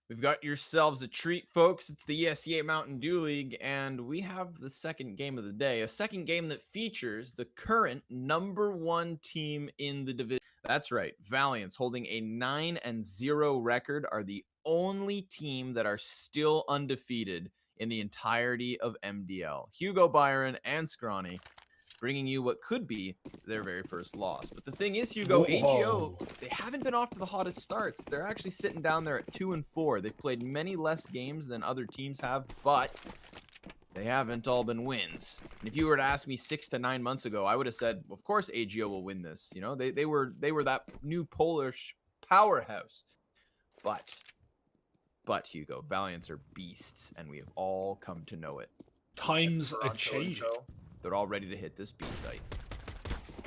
We've got yourselves a treat, folks. It's the Esea Mountain Dew League, and we have the second game of the day. A second game that features the current #1 team in the division. That's right. Valiance, holding a 9-0 record, are the only team that are still undefeated in the entirety of MDL. Hugo, Byron, and Scrawny bringing you what could be their very first loss. But the thing is, Hugo, AGO, Whoa. they haven't been off to the hottest starts. They're actually sitting down there at 2-4. They've played many less games than other teams have, but they haven't all been wins. And if you were to ask me 6 to 9 months ago, I would have said, of course AGO will win this. You know, they were that new Polish powerhouse. But Hugo, Valiants are beasts, and we have all come to know it. Times are changing. They're all ready to hit this B site.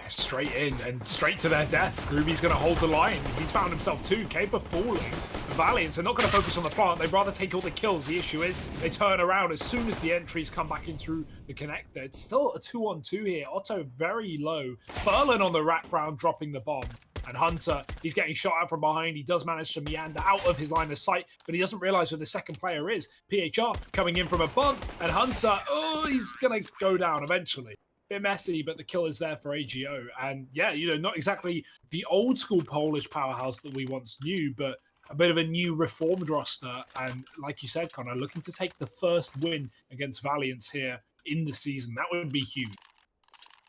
Straight in and straight to their death. Groovey's going to hold the line. He's found himself too. Caper falling. The Valiants are not going to focus on the plant. They'd rather take all the kills. The issue is they turn around as soon as the entries come back in through the connector. It's still a 2-on-2 here. Otto very low. Furlan on the wraparound dropping the bomb. And Hunter, he's getting shot out from behind. He does manage to meander out of his line of sight, but he doesn't realize where the second player is. PHR coming in from above, and Hunter, oh, he's going to go down eventually. Bit messy, but the kill is there for AGO. And yeah, you know, not exactly the old school Polish powerhouse that we once knew, but a bit of a new reformed roster. And like you said, Connor, looking to take the first win against Valiance here in the season. That would be huge.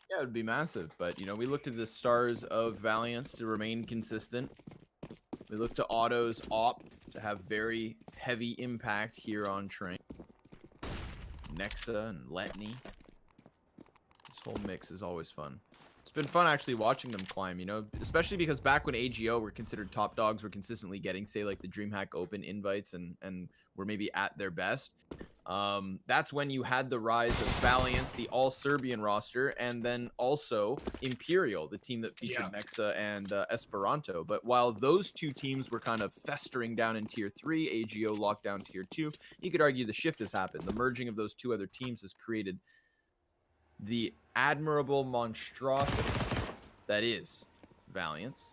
Yeah, it would be massive. But, you know, we looked at the stars of Valiance to remain consistent. We look to Otto's op to have very heavy impact here on Train. Nexa and Letney. This whole mix is always fun. It's been fun actually watching them climb, you know, especially because back when AGO were considered top dogs, were consistently getting, say, like the DreamHack Open invites and were maybe at their best. That's when you had the rise of Valiance, the all-Serbian roster, and then also Imperial, the team that featured Nexa and Esperanto. But while those two teams were kind of festering down in Tier 3, AGO locked down Tier 2, you could argue the shift has happened. The merging of those two other teams has created the admirable monstrosity that is Valiance.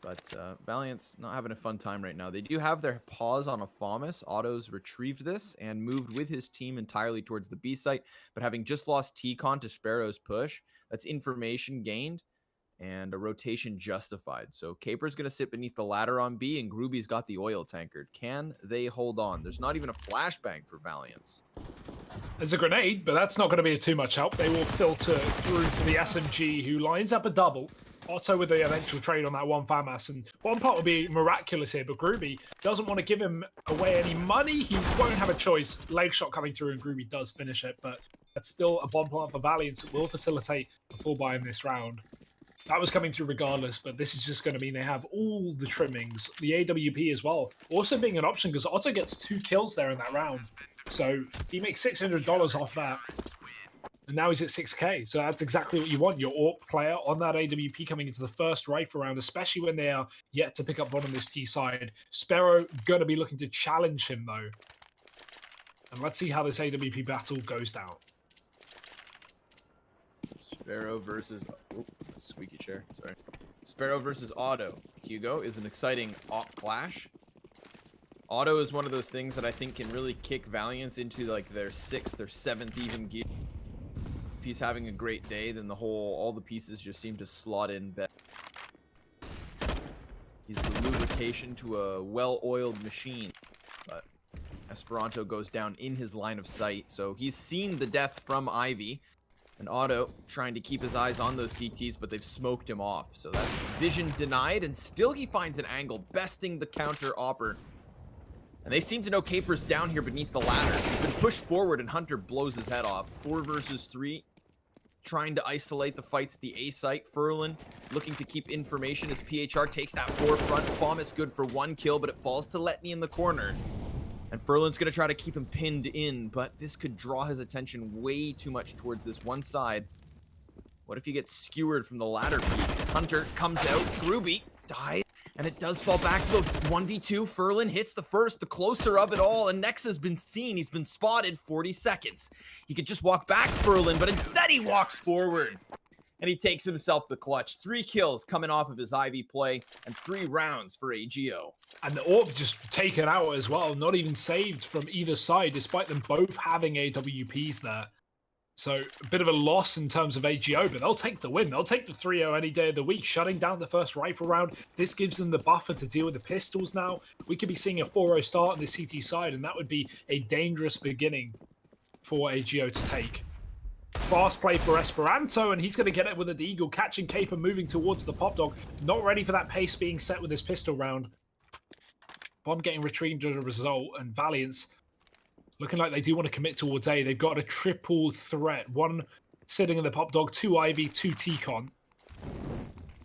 But Valiant's not having a fun time right now. They do have their paws on a FAMAS. Otto's retrieved this and moved with his team entirely towards the B site. But having just lost T-Con to Sparrow's push, that's information gained and a rotation justified. So Caper's going to sit beneath the ladder on B, and Groovy's got the oil tankard. Can they hold on? There's not even a flashbang for Valiance. There's a grenade, but that's not going to be too much help. They will filter through to the SMG, who lines up a double. Otto with the eventual trade on that one FAMAS, and one part would be miraculous here, but Groovy doesn't want to give him away any money. He won't have a choice. Leg shot coming through, and Groovy does finish it, but that's still a bomb plant for Valiance. It will facilitate the full buy in this round. That was coming through regardless, but this is just going to mean they have all the trimmings, the AWP as well, also being an option because Otto gets 2 kills there in that round. So he makes $600 off that. And now he's at 6k, so that's exactly what you want. Your AWP player on that AWP coming into the first rifle round, especially when they are yet to pick up bottom this T side. Sparrow going to be looking to challenge him, though. And let's see how this AWP battle goes down. Sparrow versus... Oh, squeaky chair, sorry. Sparrow versus Otto. Hugo is an exciting AWP clash. Otto is one of those things that I think can really kick Valiance into like their 6th or 7th even gear. If he's having a great day, then all the pieces just seem to slot in better. He's the lubrication to a well-oiled machine. But Esperanto goes down in his line of sight, so he's seen the death from Ivy. And Otto trying to keep his eyes on those CTs, but they've smoked him off. So that's vision denied, and still he finds an angle, besting the counter Opper. And they seem to know Caper's down here beneath the ladder. He's been pushed forward, and Hunter blows his head off. 4 versus 3, trying to isolate the fights at the A site. Furlan looking to keep information as PHR takes that forefront. FAMAS good for 1 kill, but it falls to Letney in the corner. And Furlan's going to try to keep him pinned in, but this could draw his attention way too much towards this one side. What if he gets skewered from the ladder peak? Hunter comes out, Groovy dies, and it does fall back to the 1v2. Furlan hits the first, the closer of it all, and Nexa's been seen. He's been spotted. 40 seconds. He could just walk back, Furlan, but instead he walks forward. and he takes himself the clutch. 3 kills coming off of his Ivy play, and 3 rounds for AGO. And the AWP just taken out as well, not even saved from either side, despite them both having AWPs there. So a bit of a loss in terms of AGO, but they'll take the win. They'll take the 3-0 any day of the week, shutting down the first rifle round. This gives them the buffer to deal with the pistols now. We could be seeing a 4-0 start on the CT side, and that would be a dangerous beginning for AGO to take. Fast play for Esperanto, and he's going to get it with a Deagle, catching Caper, moving towards the Pop Dog. Not ready for that pace being set with this pistol round. Bomb getting retrieved as a result, and Valiance looking like they do want to commit towards A. They've got a triple threat. 1 sitting in the Pop Dog, 2 Ivy, 2 T-Con.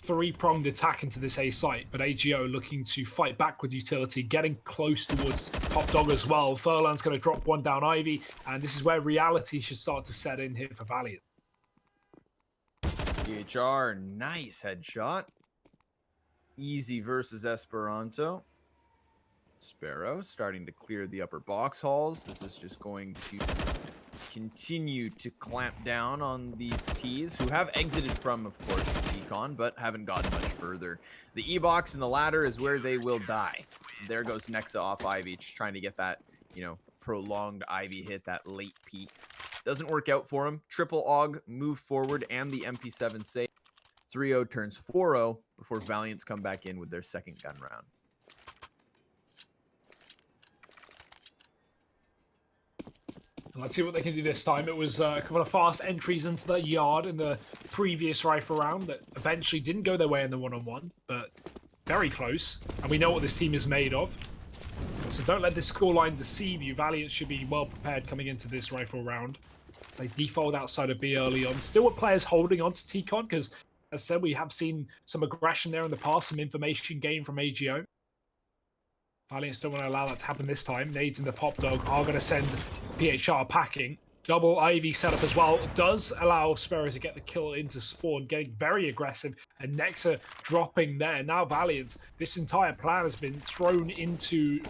3-pronged attack into this A site, but AGO looking to fight back with utility, getting close towards Pop Dog as well. Furlan's going to drop 1 down Ivy, and this is where reality should start to set in here for Valiant. DHR, nice headshot. Easy versus Esperanto. Sparrow starting to clear the upper box halls. This is just going to continue to clamp down on these Ts, who have exited from, of course, Decon, but haven't gotten much further. The E-box and the ladder is where they will die. There goes Nexa off Ivy, just trying to get that, you know, prolonged Ivy hit, that late peak. Doesn't work out for him. Triple AUG, move forward, and the MP7 save. 3-0 turns 4-0 before Valiants come back in with their second gun round. Let's see what they can do this time. It was a couple of fast entries into the yard in the previous rifle round that eventually didn't go their way in the one-on-one, but very close. And we know what this team is made of. So don't let this scoreline deceive you. Valiant should be well prepared coming into this rifle round. As they default outside of B early on. Still with players holding on to T-Con, because as I said, we have seen some aggression there in the past, some information gained from AGO. Valiant don't want to allow that to happen this time. Nades in the Pop Dog are going to send PHR packing. Double Ivy setup as well. Does allow Sparrow to get the kill into spawn, getting very aggressive, and Nexa dropping there. Now Valiant, this entire plan has been thrown into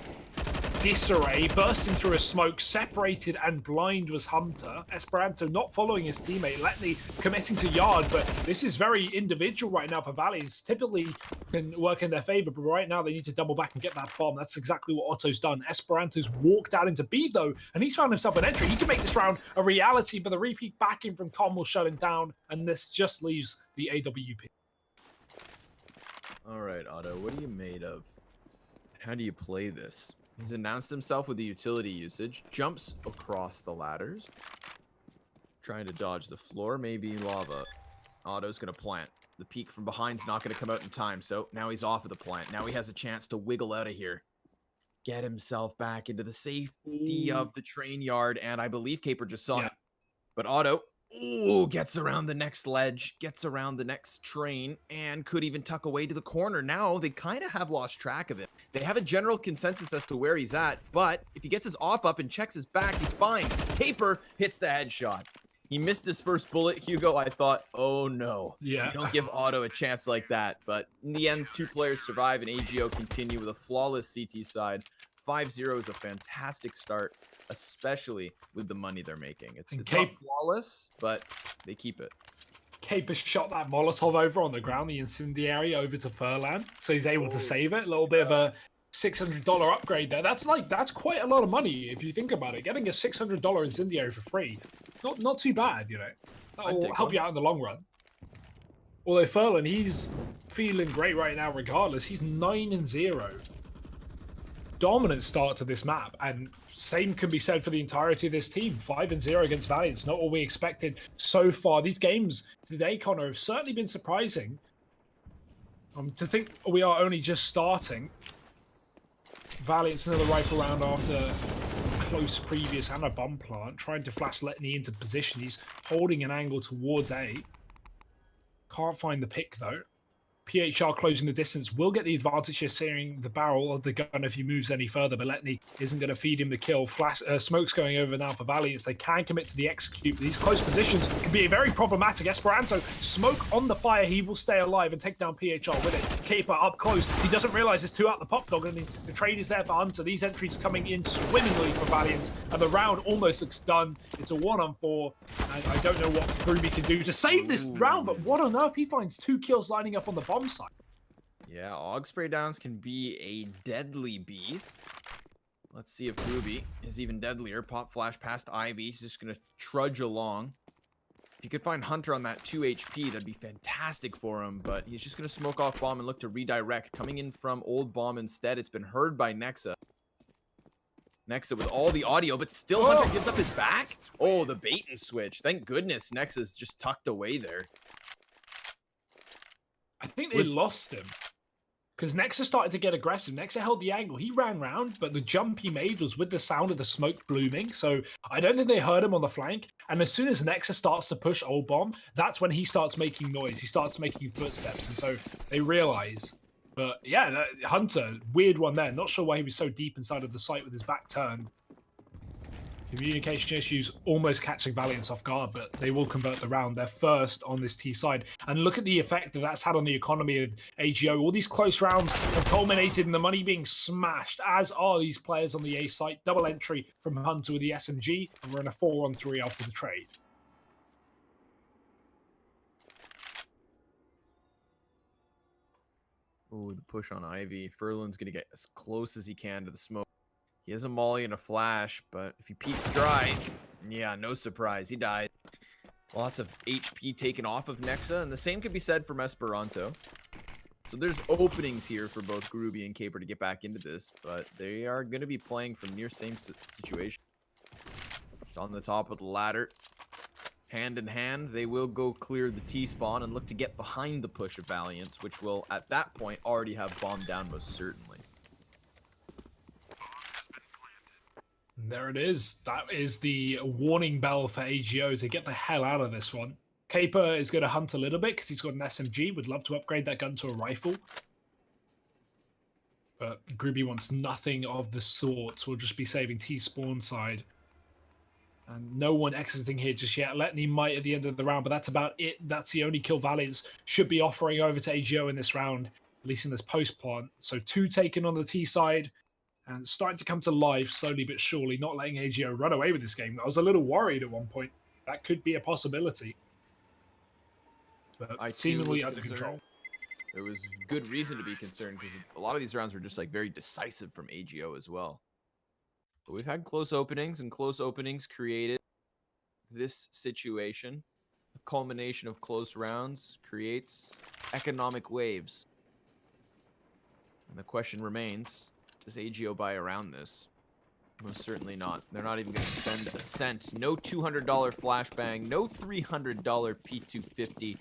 disarray, bursting through a smoke, separated and blind was Hunter. Esperanto not following his teammate, Letney committing to yard, but this is very individual right now for Valiant. Typically can work in their favor, but right now they need to double back and get that bomb. That's exactly what Otto's done. Esperanto's walked out into B though, and he's found himself an entry. He can make this round a reality, but the repeat backing from Com will shut him down, and this just leaves the AWP. All right, Otto, what are you made of? How do you play this? He's announced himself with the utility usage, jumps across the ladders, trying to dodge the floor, maybe lava. Otto's going to plant. The peek from behind's not going to come out in time, so now he's off of the plant. Now he has a chance to wiggle out of here. Get himself back into the safety of the train yard, and I believe Caper just saw him. But Otto, gets around the next ledge, gets around the next train, and could even tuck away to the corner. Now they kind of have lost track of him. They have a general consensus as to where he's at, but if he gets his op up and checks his back, he's fine. Caper hits the headshot. He missed his first bullet, Hugo. I thought, oh no. Yeah. You don't give Otto a chance like that. But in the end, 2 players survive, and AGO continue with a flawless CT side. 5-0 is a fantastic start, especially with the money they're making. It's not flawless, but they keep it. Caper shot that Molotov over on the ground, the incendiary over to Furlan, so he's able to save it. A little bit of a $600 upgrade there. That's quite a lot of money if you think about it. Getting a $600 incendiary for free, not too bad, you know. That'll help you out in the long run. Although Furlan, he's feeling great right now regardless. He's 9-0. Dominant start to this map, and same can be said for the entirety of this team. 5-0 against Valiance, not what we expected so far. These games today, Connor, have certainly been surprising. To think we are only just starting. Valiant's another rifle round after a close previous and a bomb plant, trying to flash Letney into position. He's holding an angle towards A. Can't find the pick though. PHR closing the distance will get the advantage here, seeing the barrel of the gun if he moves any further. But Letney isn't going to feed him the kill. Smoke's going over now for Valiance. They can commit to the execute, but these close positions can be very problematic. Esperanto, smoke on the fire. He will stay alive and take down PHR with it. Keeper up close. He doesn't realize there's two out the pop dog, and the trade is there for Hunter. These entries coming in swimmingly for Valiance, and the round almost looks done. It's a 1-on-4, and I don't know what Ruby can do to save this round, but what on earth? He finds 2 kills lining up on the bomb site. Yeah, AUG spray downs can be a deadly beast. Let's see if Ruby is even deadlier. Pop flash past Ivy. He's just going to trudge along. If you could find Hunter on that 2 HP, that'd be fantastic for him, but he's just going to smoke off bomb and look to redirect. Coming in from old bomb instead. It's been heard by Nexa. Nexa with all the audio, but still Hunter gives up his back. Oh, the bait and switch. Thank goodness Nexa's just tucked away there. I think they lost him because Nexa started to get aggressive. Nexa held the angle. He ran round, but the jump he made was with the sound of the smoke blooming. So I don't think they heard him on the flank. And as soon as Nexa starts to push old bomb, that's when he starts making noise. He starts making footsteps. And so they realize. But yeah, Hunter, weird one there. Not sure why he was so deep inside of the site with his back turned. Communication issues almost catching Valiance off guard, but they will convert the round. They're first on this T side. And look at the effect that that's had on the economy of AGO. All these close rounds have culminated in the money being smashed, as are these players on the A site. Double entry from Hunter with the SMG, and we're in a 4-on-3 after the trade. Oh, the push on Ivy. Furlan's going to get as close as he can to the smoke. He has a molly and a flash, but if he peeks dry, yeah, no surprise. He died. Lots of HP taken off of Nexa, and the same could be said from Esperanto. So there's openings here for both Groovy and Caper to get back into this, but they are going to be playing from near same situation. Just on the top of the ladder. Hand in hand, they will go clear the T-spawn and look to get behind the push of Valiance, which will, at that point, already have bombed down most certainly. There it is. That is the warning bell for AGO to get the hell out of this one. Caper is going to hunt a little bit because he's got an SMG. Would love to upgrade that gun to a rifle. But Groovy wants nothing of the sort. We'll just be saving T-spawn side. And no one exiting here just yet. Letney might at the end of the round, but that's about it. That's the only kill Valiance should be offering over to AGO in this round, at least in this post-plant. So 2 taken on the T side. And starting to come to life slowly but surely, not letting AGO run away with this game. I was a little worried at one point. That could be a possibility. But seemingly under control. There was good reason to be concerned because a lot of these rounds were just like very decisive from AGO as well. But we've had close openings, and close openings created this situation. A culmination of close rounds creates economic waves. And the question remains, does AGO buy around this? Most certainly not. They're not even going to spend a cent. No $200 flashbang. No $300 P250.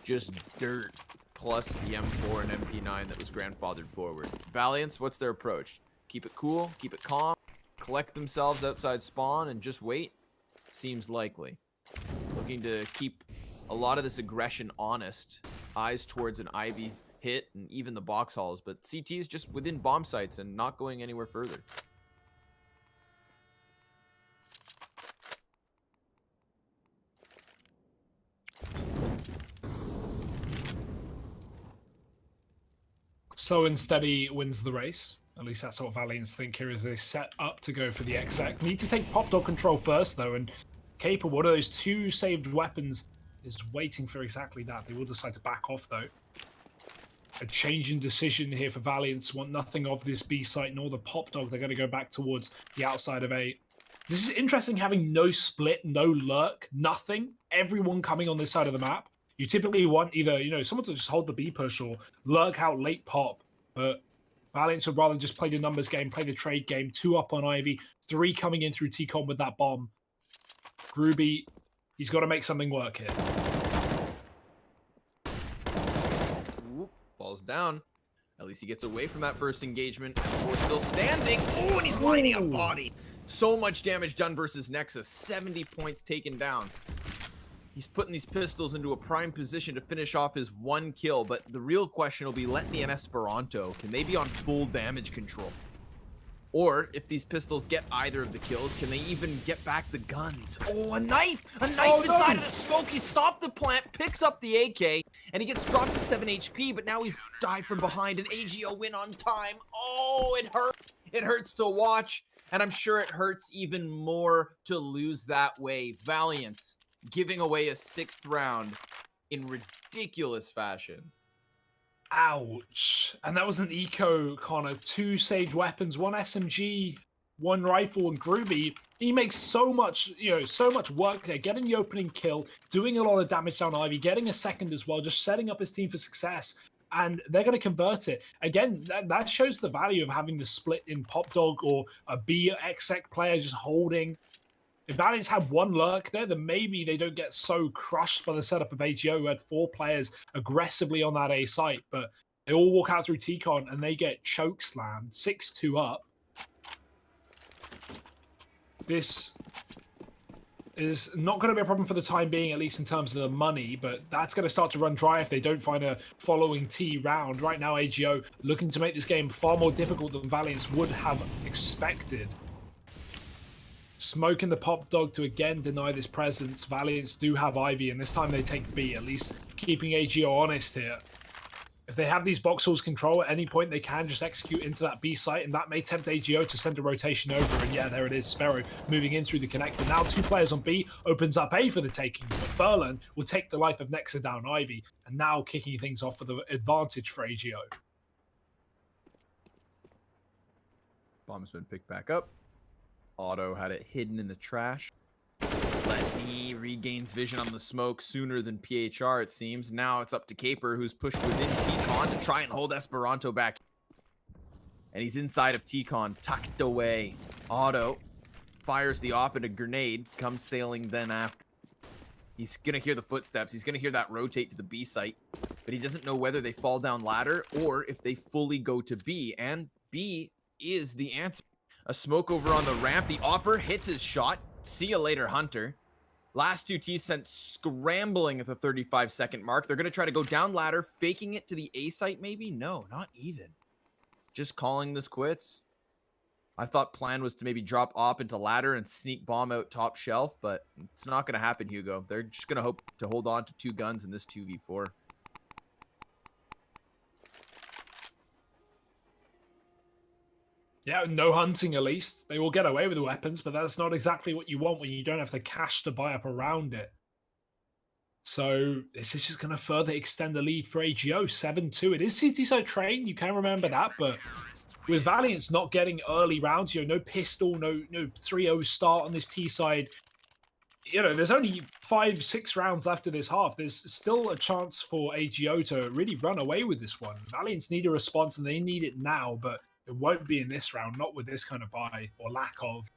Just dirt plus the M4 and MP9 that was grandfathered forward. Valiance, what's their approach? Keep it cool, keep it calm, collect themselves outside spawn, and just wait? Seems likely. Looking to keep a lot of this aggression honest. Eyes towards an Ivy hit and even the box halls, but CT is just within bomb sites and not going anywhere further. Slow and steady wins the race. At least that's what Valiance think here as they set up to go for the exec. Need to take pop dog control first though, and Caper, one of those 2 saved weapons, is waiting for exactly that. They will decide to back off though. A change in decision here for Valiance. Want nothing of this B site nor the pop dog. They're going to go back towards the outside of A. This is interesting, having no split, no lurk, nothing. Everyone coming on this side of the map. You typically want either, someone to just hold the B push or lurk out late pop. But Valiance would rather just play the numbers game, play the trade game. 2 up on Ivy, 3 coming in through T-con with that bomb. Groovy, he's got to make something work here. Falls down. At least he gets away from that first engagement. We're still standing. Oh, and he's lining up body. So much damage done versus Nexus. 70 points taken down. He's putting these pistols into a prime position to finish off his 1 kill, but the real question will be Letney and Esperanto. Can they be on full damage control? Or, if these pistols get either of the kills, can they even get back the guns? Oh, a knife! A knife inside of the smoke! He stopped the plant, picks up the AK, and he gets dropped to 7 HP, but now he's died from behind, and AGO win on time. Oh, it hurts! It hurts to watch, and I'm sure it hurts even more to lose that way. Valiance giving away a 6th round in ridiculous fashion. Ouch. And that was an eco, Connor. 2 Sage weapons, 1 SMG, 1 rifle, and Groovy. He makes so much, so much work there, getting the opening kill, doing a lot of damage down Ivy, getting a second as well, just setting up his team for success. And they're going to convert it. Again, that shows the value of having the split in Pop Dog or a B exec player just holding. If Valiance had 1 lurk there, then maybe they don't get so crushed by the setup of AGO, who had 4 players aggressively on that A site. But they all walk out through T-Con and they get choke slammed, 6-2 up. This is not going to be a problem for the time being, at least in terms of the money, but that's going to start to run dry if they don't find a following T round. Right now, AGO looking to make this game far more difficult than Valiance would have expected. Smoking the Pop Dog to again deny this presence. Valiance do have Ivy, and this time they take B, at least keeping AGO honest here. If they have these box halls control at any point, they can just execute into that B site, and that may tempt AGO to send a rotation over. And yeah, there it is. Sparrow moving in through the connector. Now 2 players on B, opens up A for the taking, but Furlan will take the life of Nexa down Ivy, and now kicking things off for the advantage for AGO. Bomb's been picked back up. Otto had it hidden in the trash. Letney regains vision on the smoke sooner than PHR, it seems. Now it's up to Caper, who's pushed within T-Con to try and hold Esperanto back. And he's inside of T-Con, tucked away. Otto fires the op and a grenade, comes sailing then after. He's going to hear the footsteps. He's going to hear that rotate to the B site. But he doesn't know whether they fall down ladder or if they fully go to B. And B is the answer. A smoke over on the ramp. The Opper hits his shot. See you later, Hunter. Last 2 T's sent scrambling at the 35-second mark. They're going to try to go down ladder, faking it to the A site maybe? No, not even. Just calling this quits. I thought plan was to maybe drop Op into ladder and sneak bomb out top shelf, but it's not going to happen, Hugo. They're just going to hope to hold on to 2 guns in this 2v4. Yeah, no hunting at least. They will get away with the weapons, but that's not exactly what you want when you don't have the cash to buy up around it. So this is just going to further extend the lead for AGO, 7-2. It is CT side train, you can remember that, but with Valiance not getting early rounds, no pistol, no 3-0 start on this T side, there's only 5-6 rounds after this half. There's still a chance for AGO to really run away with this one. Valiance need a response, and they need it now, but it won't be in this round, not with this kind of buy or lack of.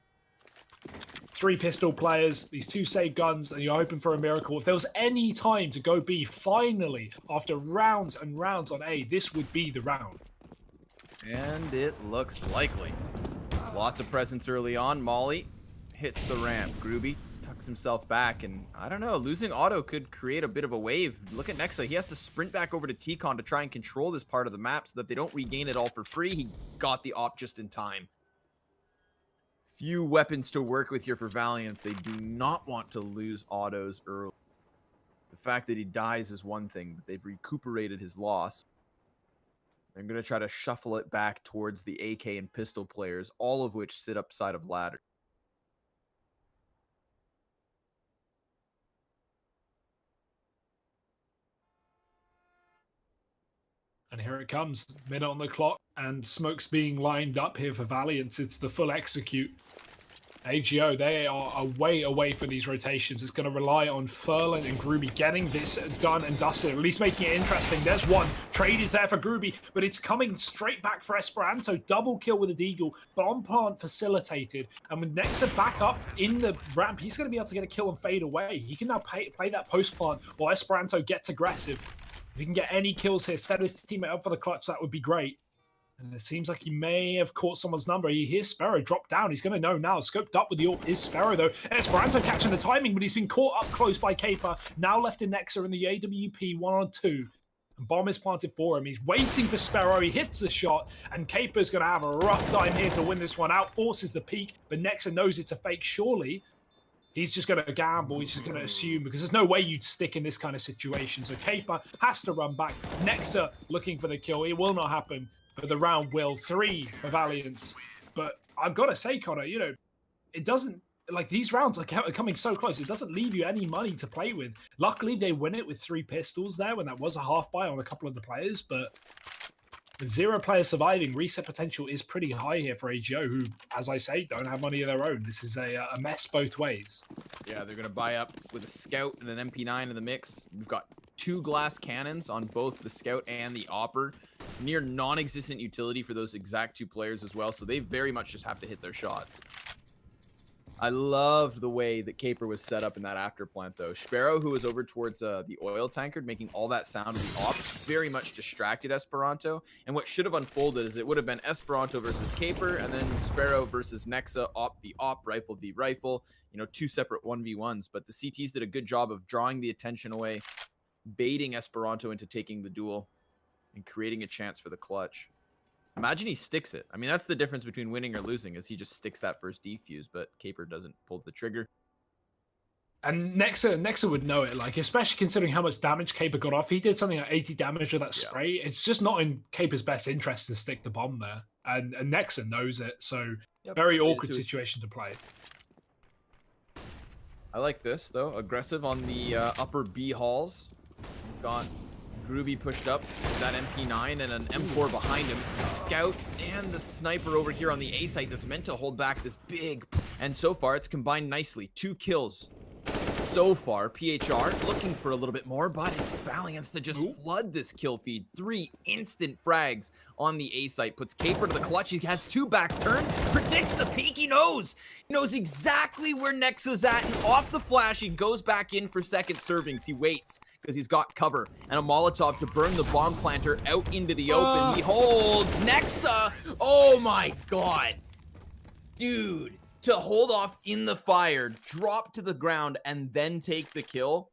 3 pistol players, these 2 save guns, and you're hoping for a miracle. If there was any time to go B, finally, after rounds and rounds on A, this would be the round. And it looks likely. Lots of presence early on. Molly hits the ramp. Groovy tucks himself back, and I don't know, losing Otto could create a bit of a wave. Look at Nexa. He has to sprint back over to T-Con to try and control this part of the map so that they don't regain it all for free. He got the op just in time. Few weapons to work with here for Valiance. They do not want to lose Otto's early. The fact that he dies is one thing, but they've recuperated his loss. They're going to try to shuffle it back towards the AK and pistol players, all of which sit upside of ladder. And here it comes, minute on the clock, and smoke's being lined up here for Valiance. It's the full execute. AGO, they are a way away from these rotations. It's going to rely on Furlan and Groovy getting this done and dusted, at least making it interesting. There's one. Trade is there for Groovy, but it's coming straight back for Esperanto. Double kill with a deagle. Bomb plant facilitated. And with Nexa back up in the ramp, he's going to be able to get a kill and fade away. He can now play that post plant while Esperanto gets aggressive. If he can get any kills here, set his teammate up for the clutch, that would be great. And it seems like he may have caught someone's number. He hears Sparrow drop down. He's going to know now. Scoped up with the AWP is Sparrow, though. Esperanto catching the timing, but he's been caught up close by Caper. Now left in Nexa in the AWP 1-on-2. And bomb is planted for him. He's waiting for Sparrow. He hits the shot, and Caper's going to have a rough time here to win this one out. Forces the peak, but Nexa knows it's a fake. Surely he's just going to gamble. He's just going to assume, because there's no way you'd stick in this kind of situation. So Caper has to run back. Nexa looking for the kill. It will not happen. But the round will. 3 for Valiance. But I've got to say, Connor, you know, it doesn't, like, these rounds are coming so close. It doesn't leave you any money to play with. Luckily, they win it with 3 pistols there when that was a half buy on a couple of the players. But with 0 players surviving, reset potential is pretty high here for AGO, who, as I say, don't have money of their own. This is a mess both ways. Yeah, they're going to buy up with a Scout and an MP9 in the mix. We've got 2 glass cannons on both the Scout and the Opper. Near non-existent utility for those exact 2 players as well, so they very much just have to hit their shots. I love the way that Caper was set up in that after plant, though. Sparrow, who was over towards the oil tankard, making all that sound of the op, very much distracted Esperanto. And what should have unfolded is it would have been Esperanto versus Caper, and then Sparrow versus Nexa, op v op, rifle v rifle. You know, 2 separate 1v1s. But the CTs did a good job of drawing the attention away, baiting Esperanto into taking the duel, and creating a chance for the clutch. Imagine he sticks it. I mean, that's the difference between winning or losing, is he just sticks that first defuse, but Caper doesn't pull the trigger. And Nexa would know it, like, especially considering how much damage Caper got off. He did something like 80 damage with that spray. It's just not in Caper's best interest to stick the bomb there. And Nexa knows it, so very awkward situation to play. I like this, though. Aggressive on the upper B halls. We've got Groovy pushed up with that MP9 and an M4 behind him. Scout and the sniper over here on the A site that's meant to hold back this big. And so far, it's combined nicely. 2 kills so far. PHR looking for a little bit more, but it's Valiance to just flood this kill feed. 3 instant frags on the A site. Puts Caper to the clutch. He has 2 backs turned. Predicts the peak. He knows exactly where Nexa's at. And off the flash, he goes back in for second servings. He waits, because he's got cover and a Molotov to burn the bomb planter out into the open. He holds Nexa. Oh my god. Dude, to hold off in the fire, drop to the ground, and then take the kill.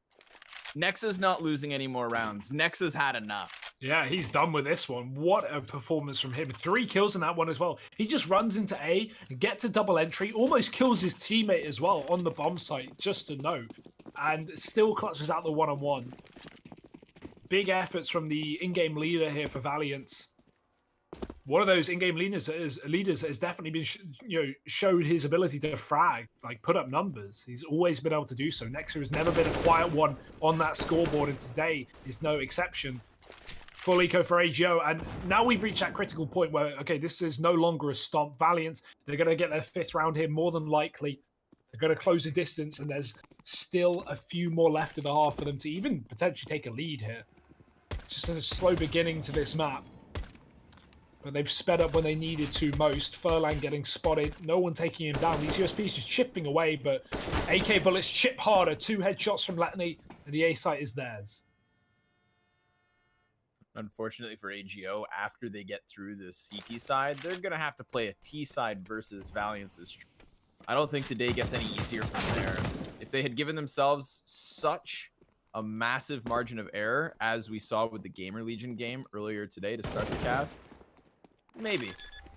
Nexa's not losing any more rounds. Nexa's had enough. Yeah, he's done with this one. What a performance from him. 3 kills in that one as well. He just runs into A, gets a double entry, almost kills his teammate as well on the bomb site, just to note. And still clutches out the 1-on-1. Big efforts from the in-game leader here for Valiance. One of those in-game leaders that has definitely been, showed his ability to frag, like put up numbers. He's always been able to do so. Nexa has never been a quiet one on that scoreboard, and today is no exception. Full eco for AGO, and now we've reached that critical point where, okay, this is no longer a stomp. Valiance, they're going to get their 5th round here more than likely. They're going to close the distance, and there's still a few more left of the half for them to even potentially take a lead here. Just a slow beginning to this map. But they've sped up when they needed to most. Furlan getting spotted. No one taking him down. These USPs just chipping away, but AK bullets chip harder. 2 headshots from Letney, and the A site is theirs. Unfortunately for AGO, after they get through the CT side, they're going to have to play a T side versus Valiance's. I don't think the day gets any easier from there. If they had given themselves such a massive margin of error, as we saw with the Gamer Legion game earlier today to start the cast, maybe.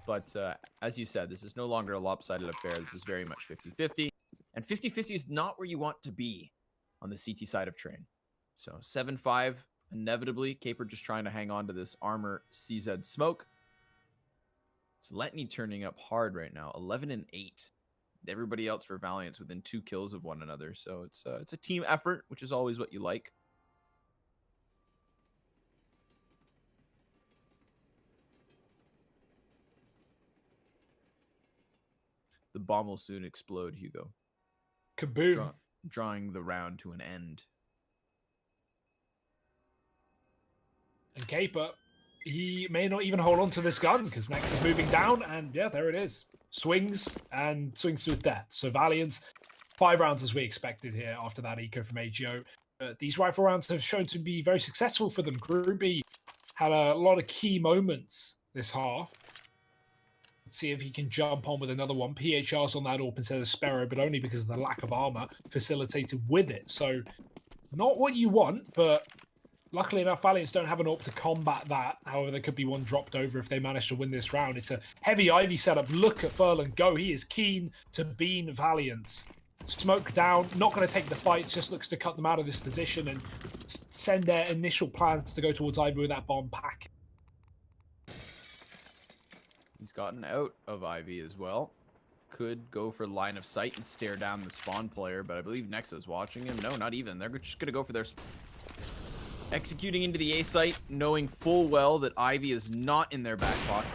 But as you said, this is no longer a lopsided affair. This is very much 50-50. And 50-50 is not where you want to be on the CT side of Train. So 7-5, inevitably. Caper just trying to hang on to this armor CZ smoke. It's Letney turning up hard right now. 11-8. Everybody else for Valiance within 2 kills of one another. So it's a team effort, which is always what you like. The bomb will soon explode, Hugo. Kaboom. Drawing the round to an end. And Caper, he may not even hold on to this gun, because Nex is moving down, and yeah, there it is. Swings, and swings to his death. So Valiance, 5 rounds as we expected here after that eco from AGO. These rifle rounds have shown to be very successful for them. Groovy had a lot of key moments this half. Let's see if he can jump on with another one. PHR's on that AWP instead of Sparrow, but only because of the lack of armor facilitated with it. So not what you want, but luckily enough, Valiance don't have an AWP to combat that. However, there could be one dropped over if they manage to win this round. It's a heavy Ivy setup. Look at Furlan go. He is keen to bean Valiance. Smoke down, not going to take the fights, just looks to cut them out of this position and send their initial plans to go towards Ivy with that bomb pack. He's gotten out of Ivy as well. Could go for line of sight and stare down the spawn player, but I believe Nexa's watching him. No, not even. They're just going to go for their... Executing into the A site, knowing full well that Ivy is not in their back pocket.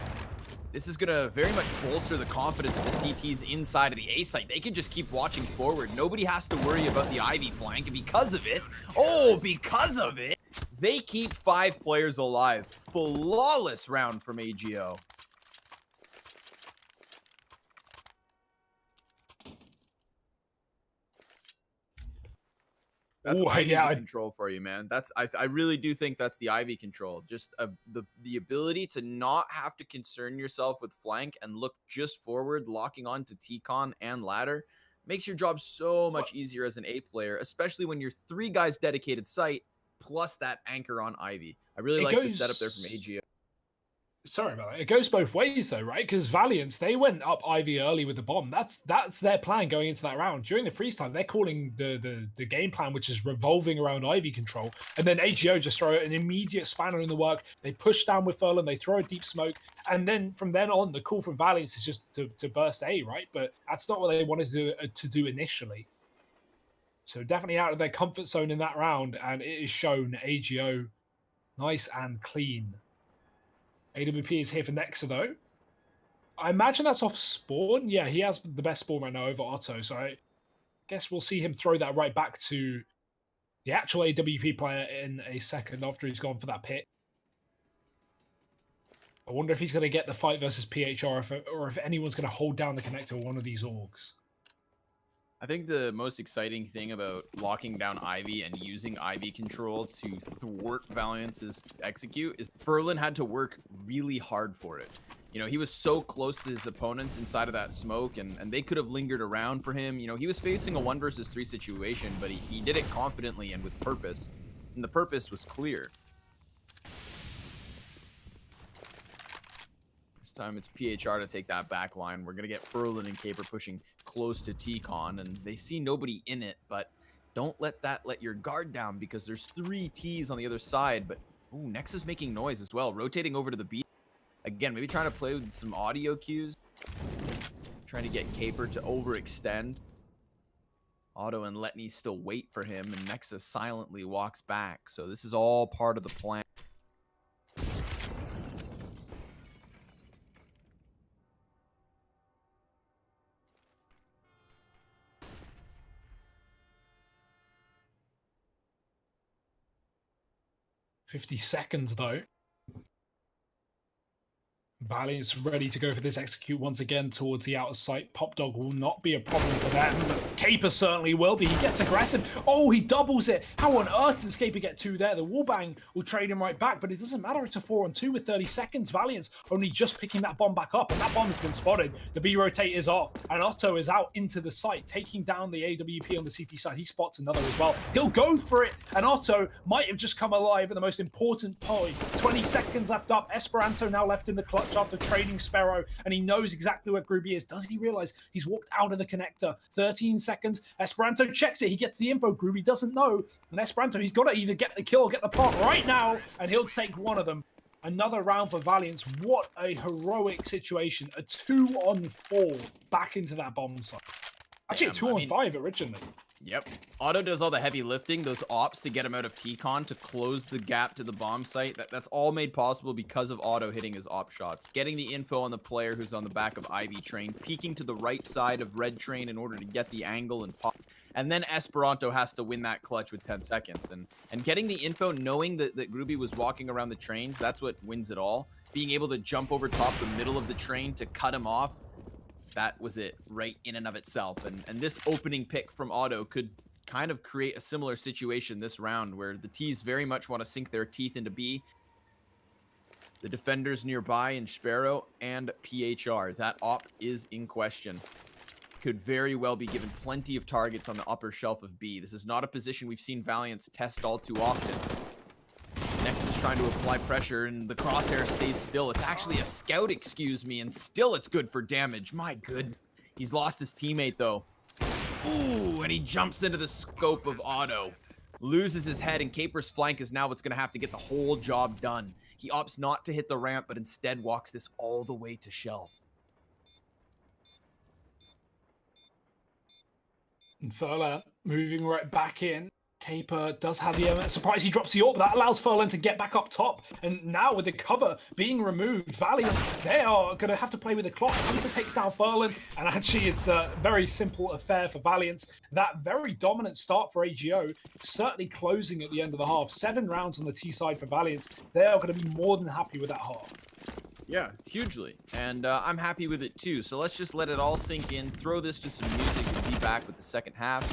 This is going to very much bolster the confidence of the CTs inside of the A site. They can just keep watching forward. Nobody has to worry about the Ivy flank. And because of it, they keep 5 players alive. Flawless round from AGO. That's Ivy control for you, man. I really do think that's the Ivy control. Just the ability to not have to concern yourself with flank and look just forward, locking on to T-Con and ladder, makes your job so much easier as an A player, especially when you're 3 guys dedicated site plus that anchor on Ivy. I really like the setup there from AGO. Sorry about that. It goes both ways though, right? Because Valiance, they went up Ivy early with the bomb. That's their plan going into that round. During the freeze time, they're calling the game plan, which is revolving around Ivy control. And then AGO just throw an immediate spanner in the work. They push down with Furlan, they throw a deep smoke. And then from then on, the call from Valiance is just to burst A, right? But that's not what they wanted to do initially. So definitely out of their comfort zone in that round. And it is shown AGO nice and clean. AWP is here for Nexa, though. I imagine that's off spawn. Yeah, he has the best spawn right now over Otto, so I guess we'll see him throw that right back to the actual AWP player in a second after he's gone for that pit. I wonder if he's going to get the fight versus PHR or if anyone's going to hold down the connector with one of these orgs. I think the most exciting thing about locking down Ivy and using Ivy control to thwart Valiance's execute is Furlan had to work really hard for it. You know, he was so close to his opponents inside of that smoke, and they could have lingered around for him. You know, he was facing a 1 versus 3 situation, but he did it confidently and with purpose. And the purpose was clear. Time it's PHR to take that back line. We're gonna get Furlan and Caper pushing close to T-Con, and they see nobody in it, but don't let your guard down because there's 3 Ts on the other side. But ooh, Nexa's making noise as well, rotating over to the B. Again, maybe trying to play with some audio cues, trying to get Caper to overextend. Otto and Letney still wait for him, and Nexa silently walks back. So this is all part of the plan. $50 though. Valiance ready to go for this execute once again towards the outer site. Pop Dog will not be a problem for them, but Caper certainly will be. He gets aggressive. Oh, he doubles it. How on earth does Caper get 2 there? The wallbang will trade him right back, but it doesn't matter. It's a 4-on-2 with 30 seconds. Valiance only just picking that bomb back up, and that bomb has been spotted. The B rotate is off, and Otto is out into the site, taking down the AWP on the CT side. He spots another as well. He'll go for it, and Otto might have just come alive at the most important point. 20 seconds left up. Esperanto now left in the clutch after trading Sparrow, and he knows exactly where Groovy is. Does he realize he's walked out of the connector? 13 seconds. Esperanto checks it. He gets the info. Groovy doesn't know. And Esperanto, he's got to either get the kill or get the plant right now, and he'll take one of them. Another round for Valiance. What a heroic situation. A 2-on-4 back into that bomb site. Actually, a 2-on-5 originally. Yep. Otto does all the heavy lifting, those ops to get him out of T-Con to close the gap to the bomb site. That's all made possible because of Otto hitting his op shots. Getting the info on the player who's on the back of Ivy Train, peeking to the right side of Red Train in order to get the angle and pop. And then Esperanto has to win that clutch with 10 seconds. And getting the info, knowing that Groovy was walking around the trains, that's what wins it all. Being able to jump over top the middle of the train to cut him off, that was it right in and of itself. And this opening pick from Otto could kind of create a similar situation this round where the Ts very much want to sink their teeth into B. The defenders nearby in Sparrow and PHR. That op is in question. Could very well be given plenty of targets on the upper shelf of B. This is not a position we've seen Valiance test all too often. Next is trying to apply pressure, and the crosshair stays still. It's actually a scout, excuse me, and still it's good for damage. My good. He's lost his teammate, though. Ooh, and he jumps into the scope of Auto. Loses his head, and Caper's flank is now what's going to have to get the whole job done. He opts not to hit the ramp, but instead walks this all the way to shelf. And Furlan moving right back in. Caper does have the surprise. He drops the AWP, but that allows Furlan to get back up top. And now with the cover being removed, Valiant, they are going to have to play with the clock. Hunter takes down Furlan, and actually it's a very simple affair for Valiant. That very dominant start for AGO, certainly closing at the end of the half. 7 rounds on the T side for Valiant. They are going to be more than happy with that half. Yeah, hugely. And I'm happy with it too. So let's just let it all sink in, throw this to some music, and be back with the second half.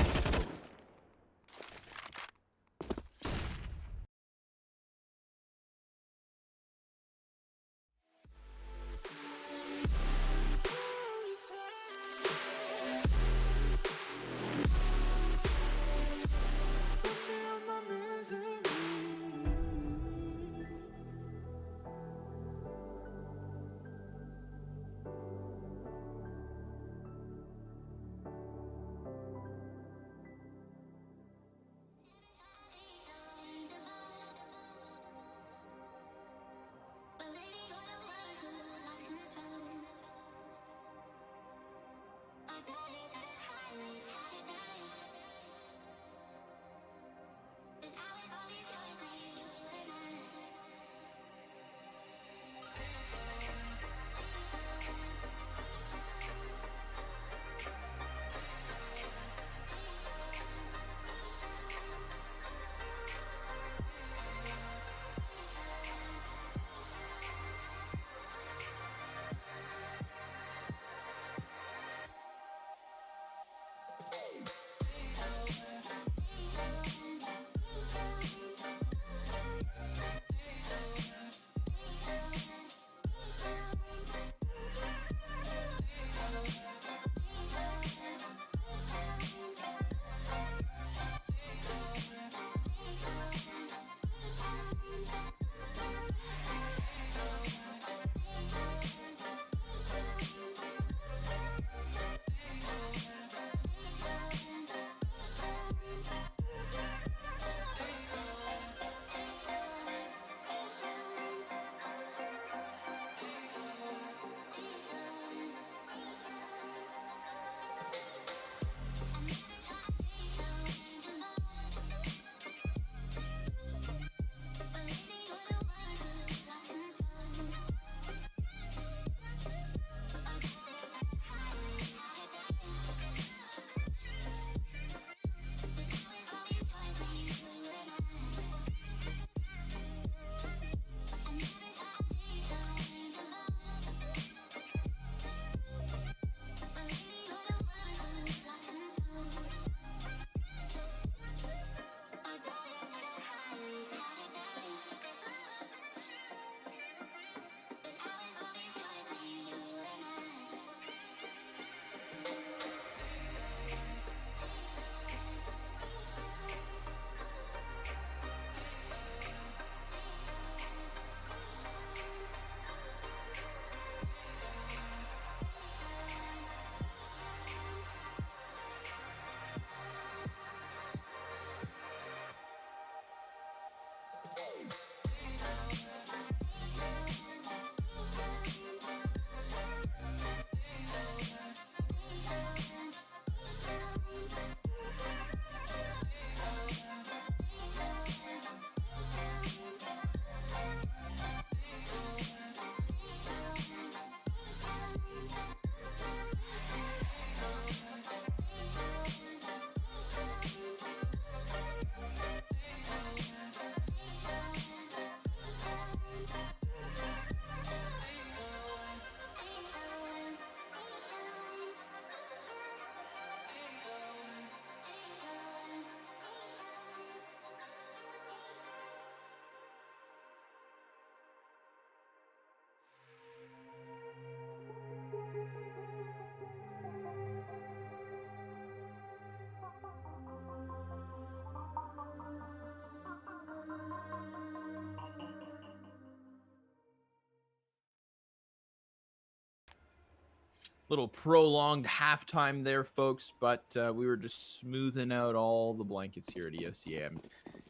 Little prolonged halftime there, folks, but we were just smoothing out all the blankets here at ESCM.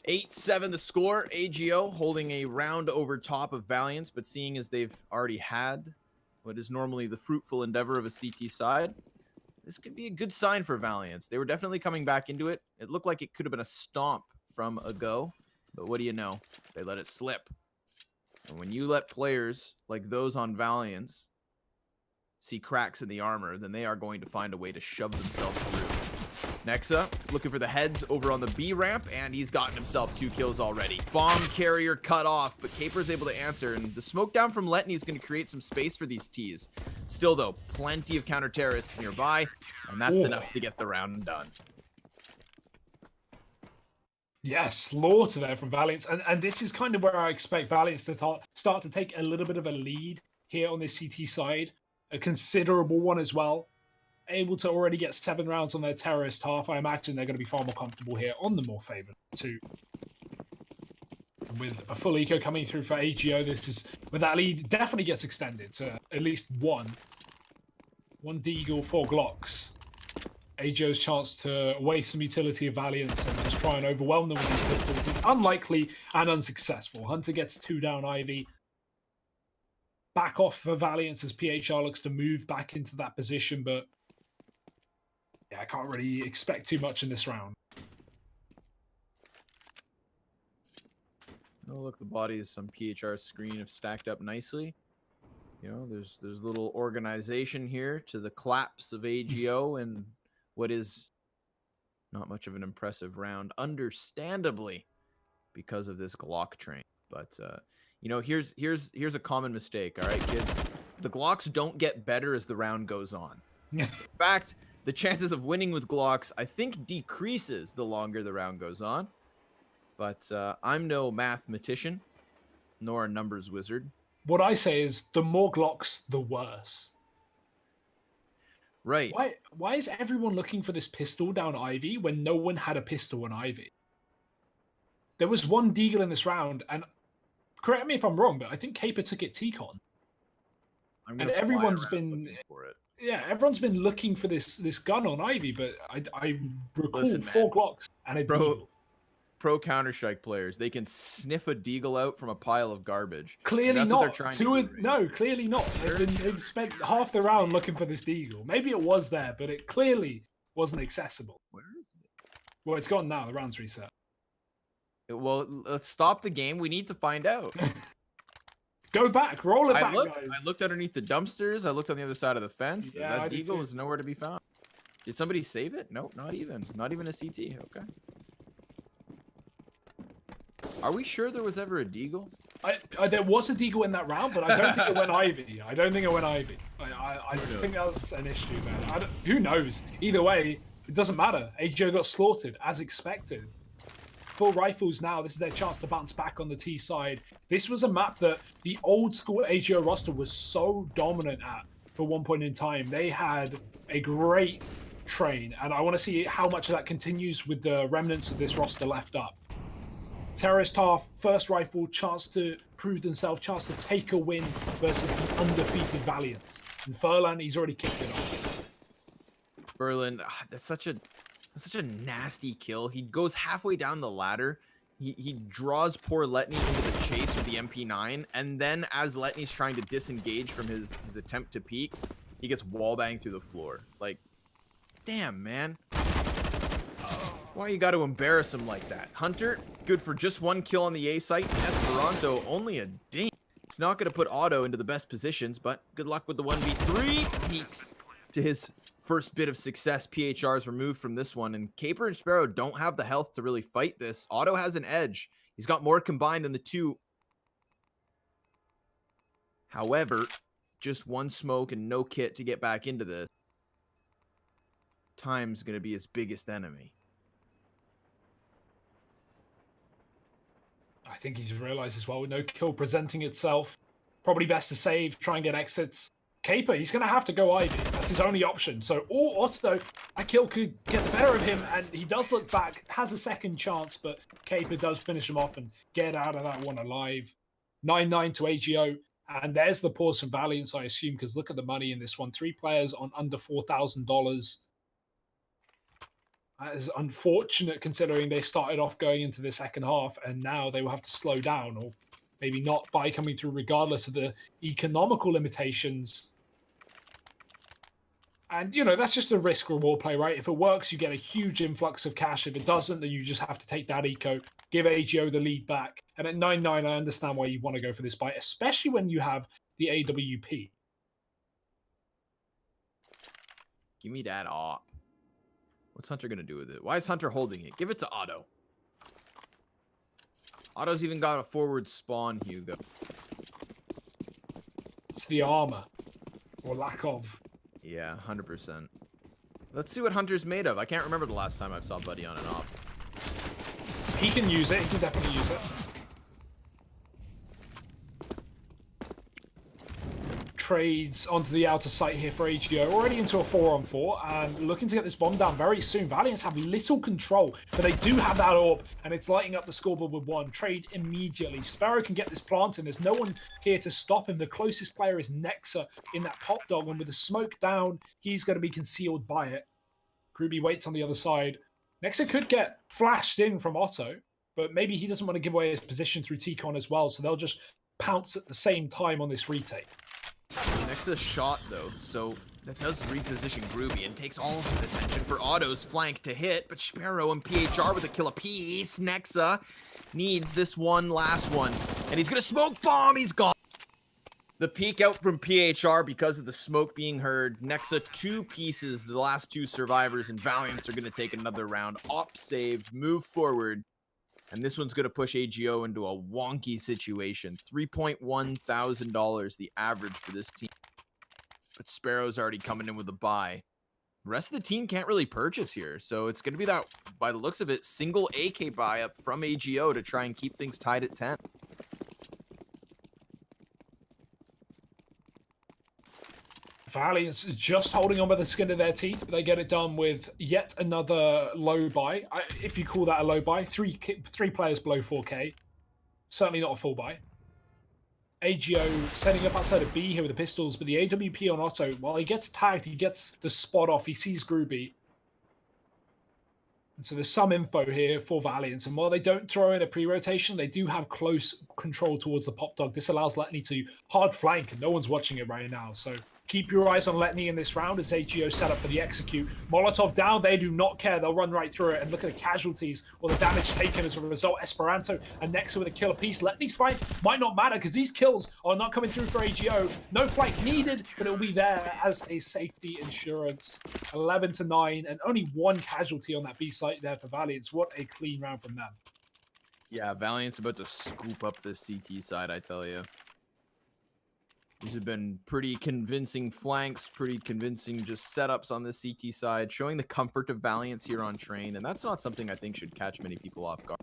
8-7 the score. AGO holding a round over top of Valiance, but seeing as they've already had what is normally the fruitful endeavor of a CT side, this could be a good sign for Valiance. They were definitely coming back into it. It looked like it could have been a stomp from a go, but what do you know? They let it slip. And when you let players like those on Valiance see cracks in the armor, then they are going to find a way to shove themselves through. Nexa looking for the heads over on the B ramp, and he's gotten himself 2 kills already. Bomb carrier cut off, but Caper's able to answer, and the smoke down from Letney is going to create some space for these Ts. Still, though, plenty of counter-terrorists nearby, and that's enough to get the round done. Yeah, slaughter there from Valiance. And this is kind of where I expect Valiance to start to take a little bit of a lead here on this CT side. A considerable one as well. Able to already get 7 rounds on their terrorist half. I imagine they're going to be far more comfortable here on the more favored 2. And with a full eco coming through for AGO, this is where that lead definitely gets extended to at least 1 Deagle, 4 Glocks. AGO's chance to waste some utility of Valiance and just try and overwhelm them with these pistols. It's unlikely and unsuccessful. Hunter gets 2 down Ivy. Back off for Valiance as PHR looks to move back into that position, but yeah, I can't really expect too much in this round. Oh, look, the bodies on PHR's screen have stacked up nicely. You know, there's little organization here to the claps of AGO and what is not much of an impressive round, understandably, because of this Glock train. But you know, here's a common mistake, all right, kids. The Glocks don't get better as the round goes on. In fact, the chances of winning with Glocks, I think, decreases the longer the round goes on. But I'm no mathematician, nor a numbers wizard. What I say is, the more Glocks, the worse. Right. Why is everyone looking for this pistol down Ivy when no one had a pistol on Ivy? There was 1 Deagle in this round, and correct me if I'm wrong, but I think Caper took it T-Con. And everyone's been for it. Yeah, everyone's been looking for this gun on Ivy, but I recall 4 Glocks and a Deagle. Pro Counter-Strike players, they can sniff a Deagle out from a pile of garbage. Clearly that's not. What they're trying to do right no, clearly not. They've spent half the round looking for this Deagle. Maybe it was there, but it clearly wasn't accessible. Where is it? Well, it's gone now. The round's reset. Well, let's stop the game. We need to find out. Go back. Roll it back, guys. I looked underneath the dumpsters. I looked on the other side of the fence. Yeah, that Deagle was nowhere to be found. Did somebody save it? Nope, not even. Not even a CT. Okay. Are we sure there was ever a Deagle? There was a Deagle in that round, but I don't think it went Ivy. I don't think it went Ivy. I think that was an issue, man. Who knows? Either way, it doesn't matter. AGO got slaughtered, as expected. Full rifles now. This is their chance to bounce back on the T side. This was a map that the old school AGO roster was so dominant at for one point in time. They had a great train, and I want to see how much of that continues with the remnants of this roster left up. Terrorist half, first rifle, chance to prove themselves, chance to take a win versus the undefeated Valiance. And Furlan, he's already kicked it off. Berlin, that's such a nasty kill. He goes halfway down the ladder. He draws poor Letney into the chase with the MP9, and then as Letney's trying to disengage from his attempt to peek, he gets wallbanged through the floor. Like, damn, man. Why you got to embarrass him like that? Hunter, good for just 1 kill on the A site. Esperanto, only a ding. It's not going to put Otto into the best positions, but good luck with the 1v3. Peeks to his first bit of success. PHR is removed from this one, and Caper and Sparrow don't have the health to really fight this. Otto has an edge. He's got more combined than the 2. However, just 1 smoke and no kit to get back into this. Time's going to be his biggest enemy. I think he's realized as well, with no kill presenting itself, probably best to save, try and get exits. Caper, he's going to have to go Ivy. That's his only option. So, or Otto, a kill could get the better of him, and he does look back, has a second chance, but Caper does finish him off and get out of that one alive. 9-9 to AGO, And there's the pause from Valiance, I assume, because look at the money in this one. 3 players on under $4,000. That is unfortunate considering they started off going into the second half and now they will have to slow down, or maybe not buy coming through regardless of the economical limitations. And, you know, that's just a risk reward play, right? If it works, you get a huge influx of cash. If it doesn't, then you just have to take that eco, give AGO the lead back. And at 9-9, I understand why you want to go for this buy, especially when you have the AWP. Give me that op. What's Hunter going to do with it? Why is Hunter holding it? Give it to Otto. Otto's even got a forward spawn, Hugo. It's the armor, or lack of. Yeah, 100%. Let's see what Hunter's made of. I can't remember the last time I saw Buddy on an op. He can use it. He can definitely use it. Trades onto the outer site here for AGO. Already into a 4-on-4 and looking to get this bomb down very soon. Valiance have little control, but they do have that orb and it's lighting up the scoreboard with 1. Trade immediately. Sparrow can get this plant and there's no one here to stop him. The closest player is Nexa in that pop dog, and with the smoke down, he's going to be concealed by it. Groovy waits on the other side. Nexa could get flashed in from Otto, but maybe he doesn't want to give away his position through T-Con as well, so they'll just pounce at the same time on this retake. Nexa's shot, though, so that does reposition Groovy and takes all of the attention for Otto's flank to hit, but Sparrow and PHR with a kill apiece. Nexa needs this one last one, and he's gonna smoke bomb. He's gone. The peek out from PHR because of the smoke being heard. Nexa 2 pieces, the last 2 survivors, and Valiance are gonna take another round. Op saved, move forward. And this one's going to push AGO into a wonky situation. $3,100 the average for this team. But Sparrow's already coming in with a buy. The rest of the team can't really purchase here. So it's going to be that, by the looks of it, single AK buy up from AGO to try and keep things tied at 10. Valiance just holding on by the skin of their teeth. They get it done with yet another low buy. If you call that a low buy, three players below 4K. Certainly not a full buy. AGO setting up outside of B here with the pistols, but the AWP on Otto, while he gets tagged, he gets the spot off. He sees Groovy. And so there's some info here for Valiance. And while they don't throw in a pre-rotation, they do have close control towards the pop dog. This allows Letney to hard flank, and no one's watching it right now. So keep your eyes on Letney in this round as AGO set up for the execute. Molotov down, they do not care. They'll run right through it. And look at the casualties or the damage taken as a result. Esperanto and Nexa with a kill apiece. Letney's fight might not matter because these kills are not coming through for AGO. No flank needed, but it'll be there as a safety insurance. 11-9 and only 1 casualty on that B site there for Valiance. What a clean round from them. Yeah, Valiant's about to scoop up this CT side, I tell you. These have been pretty convincing flanks, pretty convincing just setups on the CT side, showing the comfort of Valiance here on train, and that's not something I think should catch many people off guard.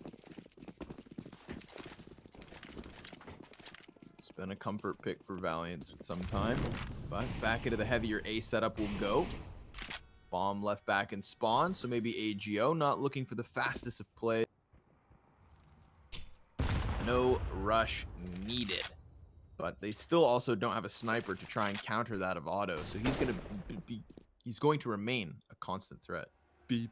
It's been a comfort pick for Valiance with some time, but back into the heavier A setup will go. Bomb left back in spawn, so maybe AGO not looking for the fastest of play. No rush needed. But they still also don't have a sniper to try and counter that of Otto, so he's going to remain a constant threat. They're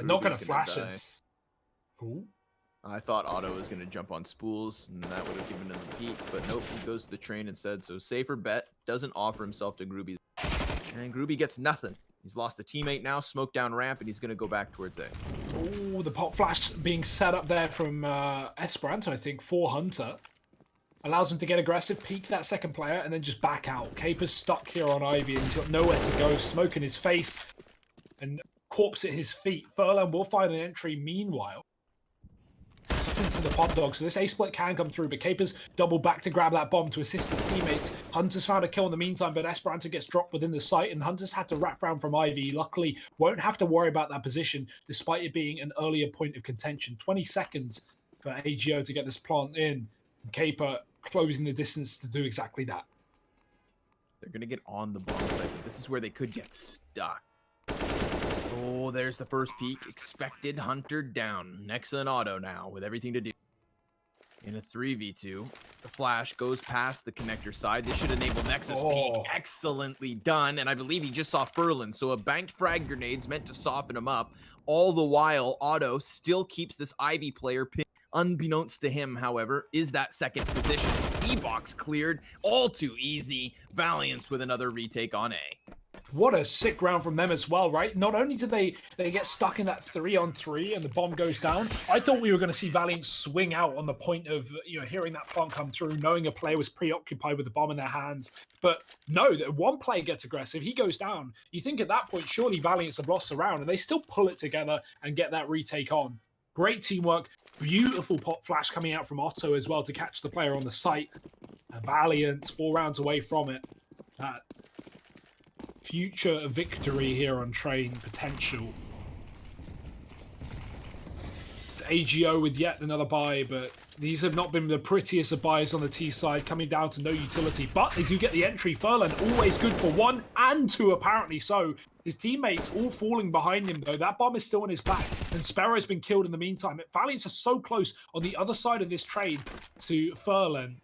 not going to Ruby's flash gonna us. Ooh. I thought Otto was going to jump on spools, and that would have given him the peak, but nope, he goes to the train instead. So safer bet, doesn't offer himself to Groovy. And Groovy gets nothing. He's lost a teammate now, smoke down ramp, and he's going to go back towards A. Oh, the pop flash being set up there from Esperanto, I think, for Hunter. Allows him to get aggressive, peek that second player, and then just back out. Caper's stuck here on Ivy, and he's got nowhere to go. Smoke in his face, and corpse at his feet. Furlan will find an entry meanwhile. Into the pop dog, so this A split can come through, but Capers double back to grab that bomb to assist his teammates. Hunter's found a kill in the meantime, but Esperanto gets dropped within the site, and Hunter's had to wrap around from Ivy. Luckily, won't have to worry about that position, despite it being an earlier point of contention. 20 seconds for AGO to get this plant in. Caper closing the distance to do exactly that. They're going to get on the bomb site, but this is where they could get stuck. Oh, there's the first peek. Expected Hunter down. Nexa and Auto now with everything to do. In a 3v2, the flash goes past the connector side. This should enable Nexus peek. Excellently done. And I believe he just saw Furlan. So a banked frag grenade's meant to soften him up. All the while, Auto still keeps this Ivy player pinned. Unbeknownst to him, however, is that second position. E-box cleared. All too easy. Valiance with another retake on A. What a sick round from them as well, right? Not only did they get stuck in that 3-on-3 and the bomb goes down, I thought we were going to see Valiant swing out on the point of, hearing that plant come through, knowing a player was preoccupied with the bomb in their hands. But no, that one player gets aggressive, he goes down. You think at that point, surely Valiants have lost the round, and they still pull it together and get that retake on. Great teamwork, beautiful pop flash coming out from Otto as well to catch the player on the site. And Valiant 4 rounds away from it. Future victory here on Train potential. It's AGO with yet another buy, but these have not been the prettiest of buys on the T side, coming down to no utility. But they do get the entry. Furlan always good for 1 and 2, apparently so. His teammates all falling behind him, though. That bomb is still in his back, and Sparrow's been killed in the meantime. Valiants are so close on the other side of this trade to Furlan.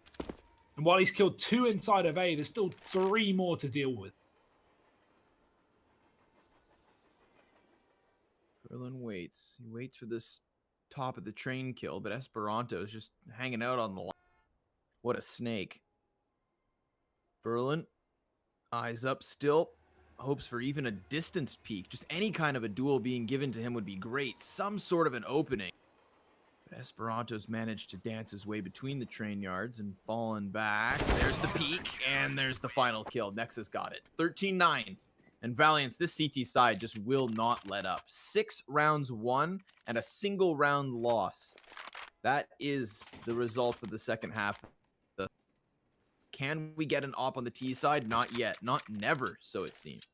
And while he's killed 2 inside of A, there's still 3 more to deal with. Furlan waits. He waits for this top of the train kill, but Esperanto is just hanging out on the line. What a snake. Furlan, eyes up still. Hopes for even a distance peek. Just any kind of a duel being given to him would be great. Some sort of an opening. But Esperanto's managed to dance his way between the train yards and fallen back. There's the peek, and there's the final kill. Nexus got it. 13-9. And Valiance, this CT side just will not let up. 6 rounds won and a single round loss. That is the result of the second half. Can we get an op on the T side? Not yet. Not never, so it seems.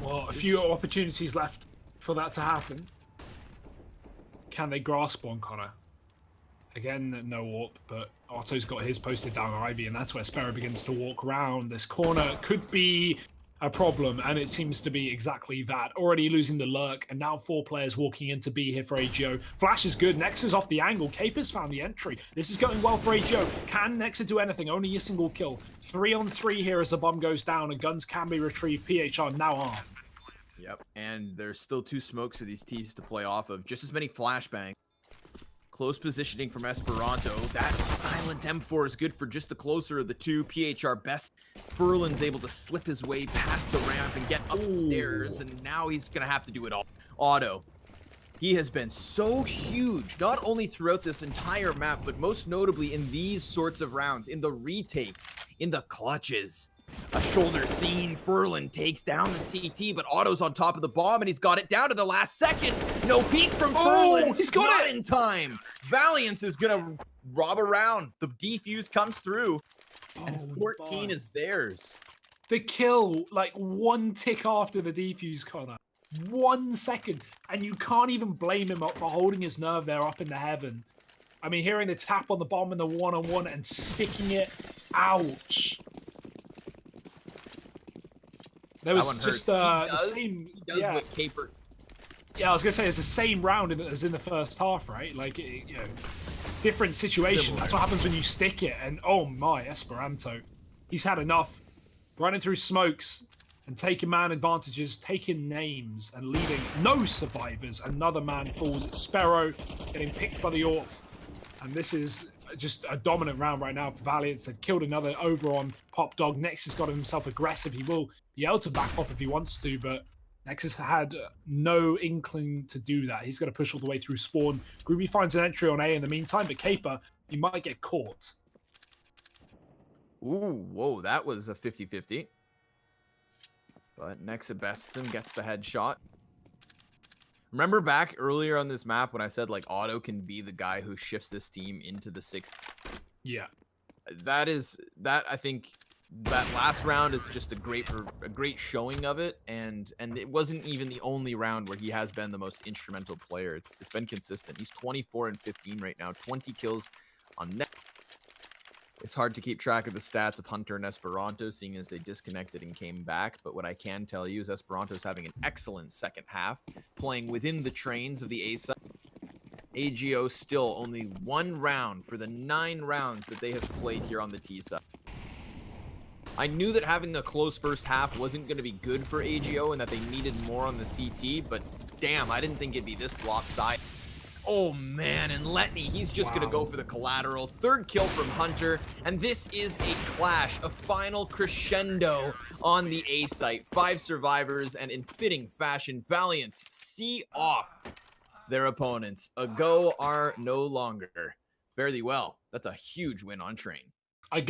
Well, a few opportunities left for that to happen. Can they grasp one, Connor? Again, no warp, but Otto's got his posted down Ivy, and that's where Sparrow begins to walk around. This corner could be a problem, and it seems to be exactly that. Already losing the lurk, and now 4 players walking into B here for AGO. Flash is good. Nexus off the angle. Capers found the entry. This is going well for AGO. Can Nexus do anything? Only a single kill. 3-on-3 here as the bomb goes down, and guns can be retrieved. PHR now armed. Yep, and there's still 2 smokes for these T's to play off of. Just as many flashbangs. Close positioning from Esperanto. That silent M4 is good for just the closer of the 2. PHR best. Furlan's able to slip his way past the ramp and get upstairs, and now he's going to have to do it all. Auto. He has been so huge, not only throughout this entire map, but most notably in these sorts of rounds, in the retakes, in the clutches. A shoulder scene. Furlan takes down the CT, but Otto's on top of the bomb, and he's got it down to the last second. No peek from Furlan. He's got it in time. Valiance is gonna rob around. The defuse comes through, and 14 is theirs. The kill, like 1 tick after the defuse, Connor. 1 second, and you can't even blame him for holding his nerve there up in the heaven. I mean, hearing the tap on the bomb in the 1-on-1 and sticking it. Ouch. There was just the same. He does with Caper. Yeah, I was gonna say it's the same round as in the first half, right? Like, different situation. Similar. That's what happens when you stick it. And oh my, Esperanto, he's had enough. Running through smokes and taking man advantages, taking names and leaving no survivors. Another man falls. It's Sparrow getting picked by the AWP, and this is just a dominant round right now for Valiance. They've killed another over on Pop Dog. Nexus got himself aggressive. He will be able to back off if he wants to, but Nexus had no inkling to do that. He's going to push all the way through spawn. Groovy finds an entry on A in the meantime, but Caper, he might get caught. Ooh, whoa, that was a 50-50. But Nexa bests him, gets the headshot. Remember back earlier on this map when I said, like, Auto can be the guy who shifts this team into the 6th? Yeah. That I think that last round is just a great showing of it, and it wasn't even the only round where he has been the most instrumental player. It's been consistent. He's 24 and 15 right now, 20 kills on net. It's hard to keep track of the stats of Hunter and Esperanto, seeing as they disconnected and came back. But what I can tell you is Esperanto's having an excellent second half, playing within the trains of the A side. AGO still only 1 round for the 9 rounds that they have played here on the T side. I knew that having a close first half wasn't going to be good for AGO and that they needed more on the CT, but damn, I didn't think it'd be this lopsided. Oh man, and Letney, he's just gonna go for the collateral. 3rd kill from Hunter, and this is a clash, a final crescendo on the A site. 5 survivors, and in fitting fashion, Valiance see off their opponents. Ago are no longer. Fare thee well. That's a huge win on Train. Are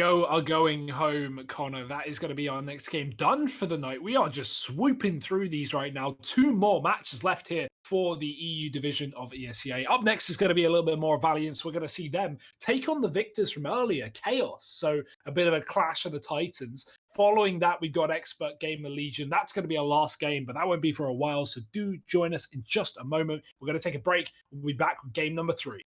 going home, Connor. That is going to be our next game done for the night. We are just swooping through these right now. 2 more matches left here for the EU division of ESEA. Up next is going to be a little bit more Valiance. We're going to see them take on the victors from earlier, Chaos. So a bit of a clash of the Titans. Following that, we've got Expert Gamer Legion. That's going to be our last game, but that won't be for a while. So do join us in just a moment. We're going to take a break. We'll be back with game number 3.